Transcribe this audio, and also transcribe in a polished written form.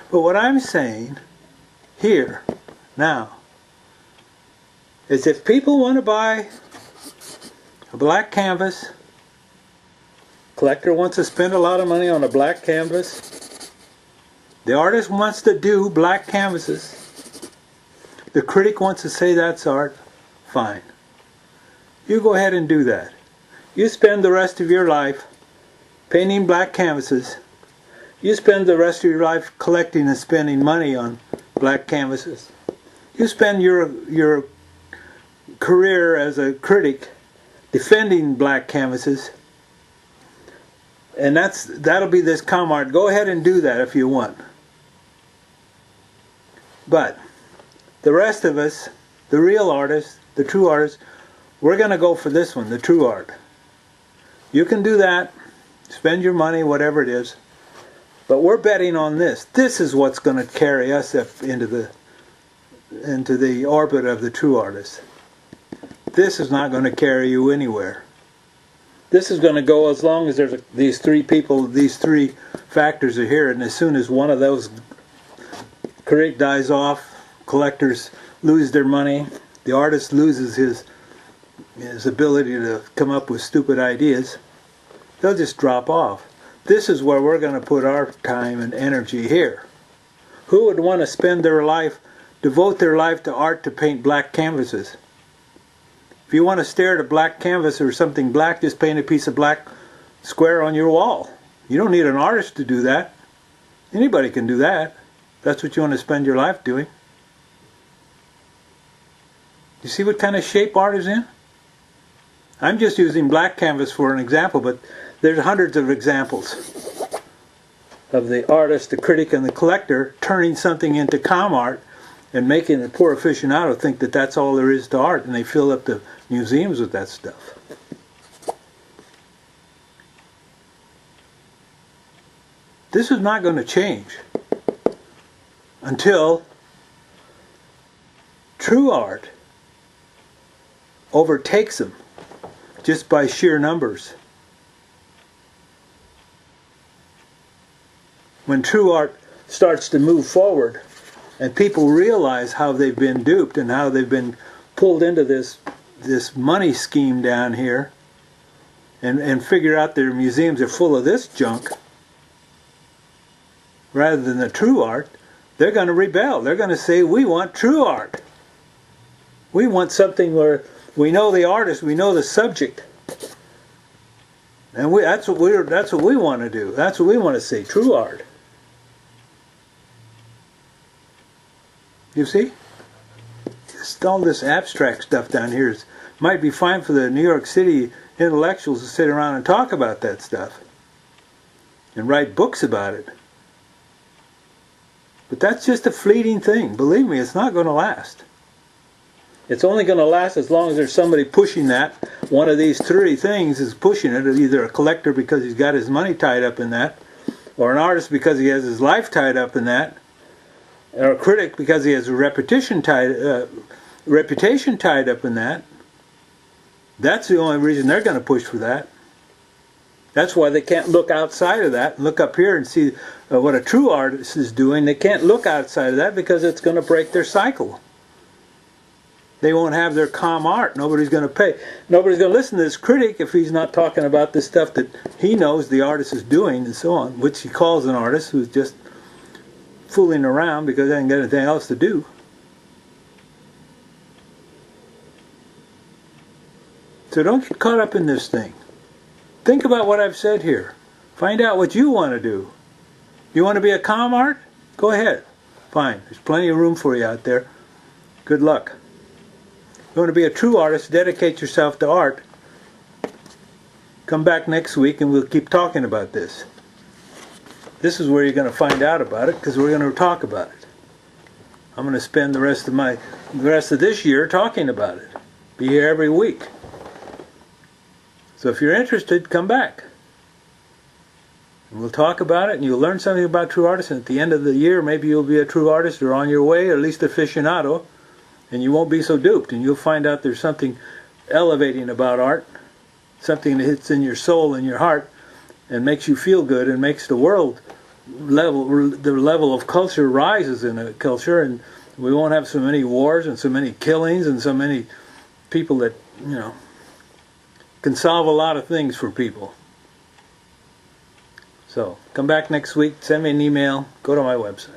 But what I'm saying here, now, is if people want to buy a black canvas, collector wants to spend a lot of money on a black canvas, the artist wants to do black canvases, the critic wants to say that's art, fine. You go ahead and do that. You spend the rest of your life painting black canvases. You spend the rest of your life collecting and spending money on black canvases. You spend your career as a critic defending black canvases. And that'll be this com art. Go ahead and do that if you want. But the rest of us, the real artists, the true artists, we're going to go for this one, the true art. You can do that, spend your money, whatever it is, but we're betting on this. This is what's going to carry us up into the orbit of the true artist. This is not going to carry you anywhere. This is going to go as long as there's these three people, these three factors are here, and as soon as one of those critic dies off, collectors lose their money, the artist loses his ability to come up with stupid ideas, they'll just drop off. This is where we're going to put our time and energy here. Who would want to spend their life, devote their life to art to paint black canvases? If you want to stare at a black canvas or something black, just paint a piece of black square on your wall. You don't need an artist to do that. Anybody can do that. That's what you want to spend your life doing. You see what kind of shape art is in? I'm just using black canvas for an example, but there's hundreds of examples of the artist, the critic, and the collector turning something into com art and making the poor aficionado think that that's all there is to art, and they fill up the museums with that stuff. This is not going to change until true art overtakes them just by sheer numbers. When true art starts to move forward and people realize how they've been duped and how they've been pulled into this money scheme down here and figure out their museums are full of this junk rather than the true art, they're going to rebel. They're going to say, we want true art. We want something where we know the artist, we know the subject. And that's what we want to do. That's what we want to see, true art. You see? All this abstract stuff down here might be fine for the New York City intellectuals to sit around and talk about that stuff and write books about it. But that's just a fleeting thing. Believe me, it's not going to last. It's only going to last as long as there's somebody pushing that. One of these three things is pushing it. Either a collector because he's got his money tied up in that, or an artist because he has his life tied up in that, or a critic because he has a reputation tied up in that. That's the only reason they're going to push for that. That's why they can't look outside of that and look up here and see what a true artist is doing. They can't look outside of that because it's going to break their cycle. They won't have their com art. Nobody's going to pay. Nobody's going to listen to this critic if he's not talking about the stuff that he knows the artist is doing and so on, which he calls an artist who's just fooling around because they ain't got anything else to do. So don't get caught up in this thing. Think about what I've said here. Find out what you want to do. You want to be a com art? Go ahead. Fine. There's plenty of room for you out there. Good luck. You want to be a true artist, dedicate yourself to art. Come back next week and we'll keep talking about this. This is where you're going to find out about it because we're going to talk about it. I'm going to spend the rest of this year talking about it. Be here every week. So if you're interested, come back. And we'll talk about it and you'll learn something about true artists, and at the end of the year maybe you'll be a true artist or on your way, or at least aficionado, and you won't be so duped, and you'll find out there's something elevating about art, something that hits in your soul and your heart and makes you feel good and makes the world the level of culture rises in a culture, and we won't have so many wars and so many killings and so many people that, you know, can solve a lot of things for people. So come back next week, send me an email, go to my website.